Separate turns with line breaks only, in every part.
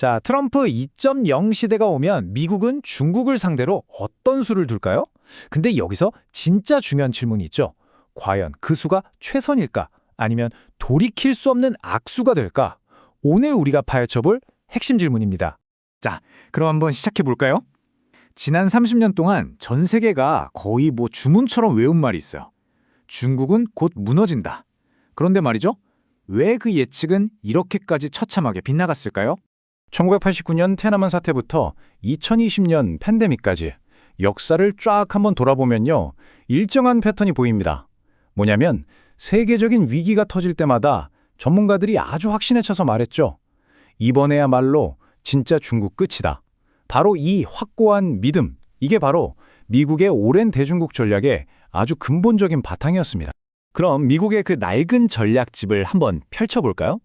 자, 트럼프 2.0 시대가 오면 미국은 중국을 상대로 어떤 수를 둘까요? 근데 여기서 진짜 중요한 질문이 있죠. 과연 그 수가 최선일까? 아니면 돌이킬 수 없는 악수가 될까? 오늘 우리가 파헤쳐볼 핵심 질문입니다.
자, 그럼 한번 시작해 볼까요? 지난 30년 동안 전 세계가 거의 주문처럼 외운 말이 있어요. 중국은 곧 무너진다. 그런데 말이죠. 왜 그 예측은 이렇게까지 처참하게 빗나갔을까요?
1989년 테나만 사태부터 2020년 팬데믹까지 역사를 쫙 한번 돌아보면요. 일정한 패턴이 보입니다. 뭐냐면 세계적인 위기가 터질 때마다 전문가들이 아주 확신에 차서 말했죠. 이번에야말로 진짜 중국 끝이다. 바로 이 확고한 믿음, 이게 바로 미국의 오랜 대중국 전략의 아주 근본적인 바탕이었습니다.
그럼 미국의 그 낡은 전략집을 한번 펼쳐볼까요?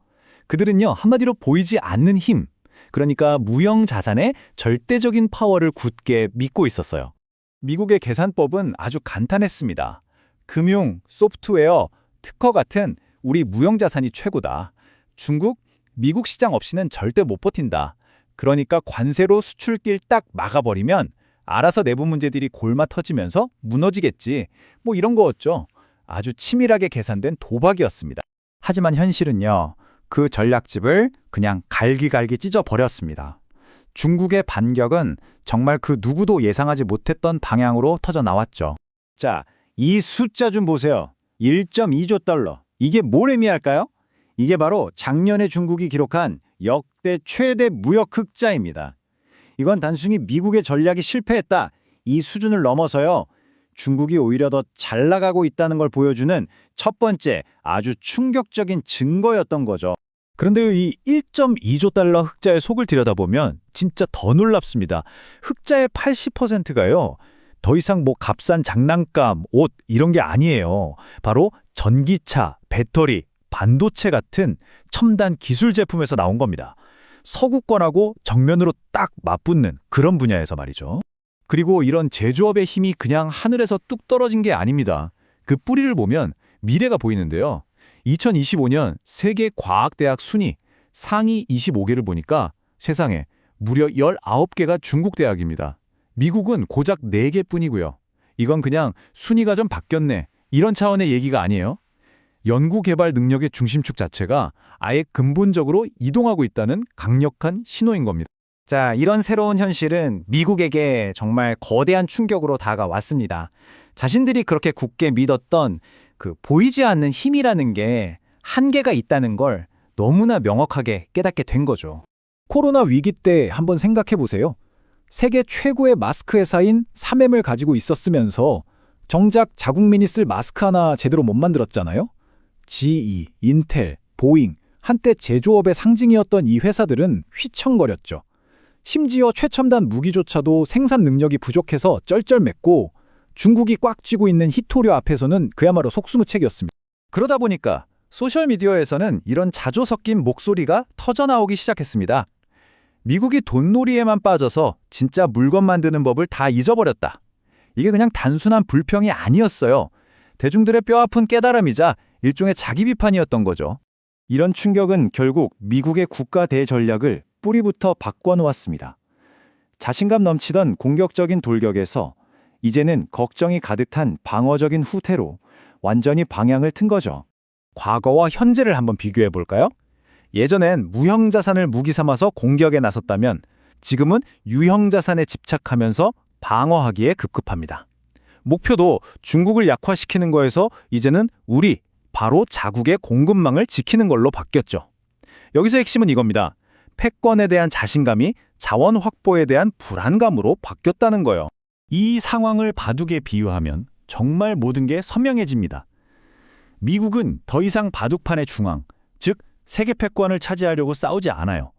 그들은요, 한마디로 보이지 않는 힘, 그러니까 무형 자산의 절대적인 파워를 굳게 믿고 있었어요.
미국의 계산법은 아주 간단했습니다. 금융, 소프트웨어, 특허 같은 우리 무형 자산이 최고다. 중국, 미국 시장 없이는 절대 못 버틴다. 그러니까 관세로 수출길 딱 막아버리면 알아서 내부 문제들이 골마 터지면서 무너지겠지. 이런 거였죠. 아주 치밀하게 계산된 도박이었습니다.
하지만 현실은요, 그 전략집을 그냥 갈기갈기 찢어버렸습니다. 중국의 반격은 정말 그 누구도 예상하지 못했던 방향으로 터져 나왔죠.
자, 이 숫자 좀 보세요. 1.2조 달러. 이게 뭘 의미할까요? 이게 바로 작년에 중국이 기록한 역대 최대 무역 흑자입니다. 이건 단순히 미국의 전략이 실패했다. 이 수준을 넘어서요. 중국이 오히려 더 잘 나가고 있다는 걸 보여주는 첫 번째 아주 충격적인 증거였던 거죠.
그런데요, 이 1.2조 달러 흑자의 속을 들여다보면 진짜 더 놀랍습니다. 흑자의 80%가요. 더 이상 값싼 장난감, 옷 이런 게 아니에요. 바로 전기차, 배터리, 반도체 같은 첨단 기술 제품에서 나온 겁니다. 서구권하고 정면으로 딱 맞붙는 그런 분야에서 말이죠.
그리고 이런 제조업의 힘이 그냥 하늘에서 뚝 떨어진 게 아닙니다. 그 뿌리를 보면 미래가 보이는데요. 2025년 세계 과학대학 순위 상위 25개를 보니까 세상에 무려 19개가 중국 대학입니다. 미국은 고작 4개뿐이고요. 이건 그냥 순위가 좀 바뀌었네. 이런 차원의 얘기가 아니에요. 연구개발 능력의 중심축 자체가 아예 근본적으로 이동하고 있다는 강력한 신호인 겁니다.
자, 이런 새로운 현실은 미국에게 정말 거대한 충격으로 다가왔습니다. 자신들이 그렇게 굳게 믿었던 그 보이지 않는 힘이라는 게 한계가 있다는 걸 너무나 명확하게 깨닫게 된 거죠. 코로나 위기 때 한번 생각해 보세요. 세계 최고의 마스크 회사인 3M을 가지고 있었으면서 정작 자국민이 쓸 마스크 하나 제대로 못 만들었잖아요. GE, 인텔, 보잉, 한때 제조업의 상징이었던 이 회사들은 휘청거렸죠. 심지어 최첨단 무기조차도 생산 능력이 부족해서 쩔쩔맸고 중국이 꽉 쥐고 있는 히토류 앞에서는 그야말로 속수무책이었습니다.
그러다 보니까 소셜미디어에서는 이런 자조 섞인 목소리가 터져나오기 시작했습니다. 미국이 돈놀이에만 빠져서 진짜 물건 만드는 법을 다 잊어버렸다. 이게 그냥 단순한 불평이 아니었어요. 대중들의 뼈아픈 깨달음이자 일종의 자기 비판이었던 거죠. 이런 충격은 결국 미국의 국가 대전략을 뿌리부터 바꿔놓았습니다. 자신감 넘치던 공격적인 돌격에서 이제는 걱정이 가득 찬 방어적인 후퇴로 완전히 방향을 튼 거죠.
과거와 현재를 한번 비교해 볼까요? 예전엔 무형 자산을 무기 삼아서 공격에 나섰다면 지금은 유형 자산에 집착하면서 방어하기에 급급합니다. 목표도 중국을 약화시키는 거에서 이제는 우리, 바로 자국의 공급망을 지키는 걸로 바뀌었죠. 여기서 핵심은 이겁니다. 패권에 대한 자신감이 자원 확보에 대한 불안감으로 바뀌었다는 거예요.
이 상황을 바둑에 비유하면 정말 모든 게 선명해집니다. 미국은 더 이상 바둑판의 중앙, 즉 세계 패권을 차지하려고 싸우지 않아요.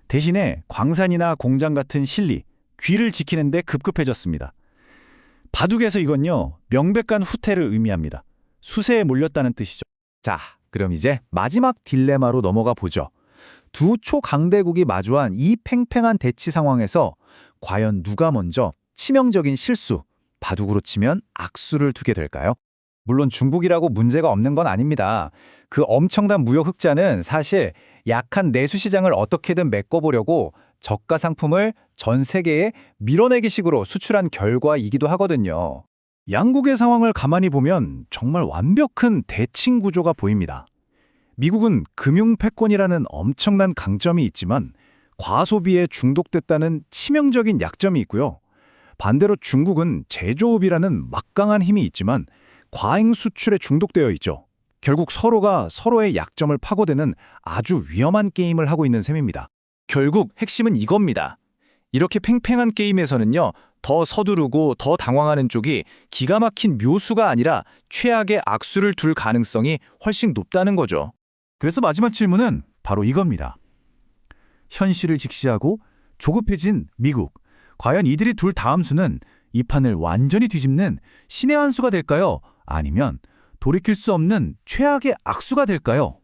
대신에 광산이나 공장 같은 실리, 귀를 지키는 데 급급해졌습니다. 바둑에서 이건요, 명백한 후퇴를 의미합니다. 수세에 몰렸다는 뜻이죠. 자, 그럼 이제 마지막 딜레마로 넘어가 보죠. 두 초강대국이 마주한 이 팽팽한 대치 상황에서 과연 누가 먼저 치명적인 실수, 바둑으로 치면 악수를 두게 될까요?
물론 중국이라고 문제가 없는 건 아닙니다. 그 엄청난 무역 흑자는 사실
약한 내수 시장을 어떻게든 메꿔보려고 저가 상품을 전 세계에 밀어내기식으로 수출한 결과이기도 하거든요.
양국의 상황을 가만히 보면 정말 완벽한 대칭 구조가 보입니다. 미국은 금융 패권이라는 엄청난 강점이 있지만 과소비에 중독됐다는 치명적인 약점이 있고요. 반대로 중국은 제조업이라는 막강한 힘이 있지만 과잉 수출에 중독되어 있죠. 결국 서로가 서로의 약점을 파고드는 아주 위험한 게임을 하고 있는 셈입니다.
결국 핵심은 이겁니다. 이렇게 팽팽한 게임에서는요, 더 서두르고 더 당황하는 쪽이 기가 막힌 묘수가 아니라 최악의 악수를 둘 가능성이 훨씬 높다는 거죠.
그래서 마지막 질문은 바로 이겁니다. 현실을 직시하고 조급해진 미국. 과연 이들이 둘 다음 수는 이 판을 완전히 뒤집는 신의 한 수가 될까요? 아니면 돌이킬 수 없는 최악의 악수가 될까요?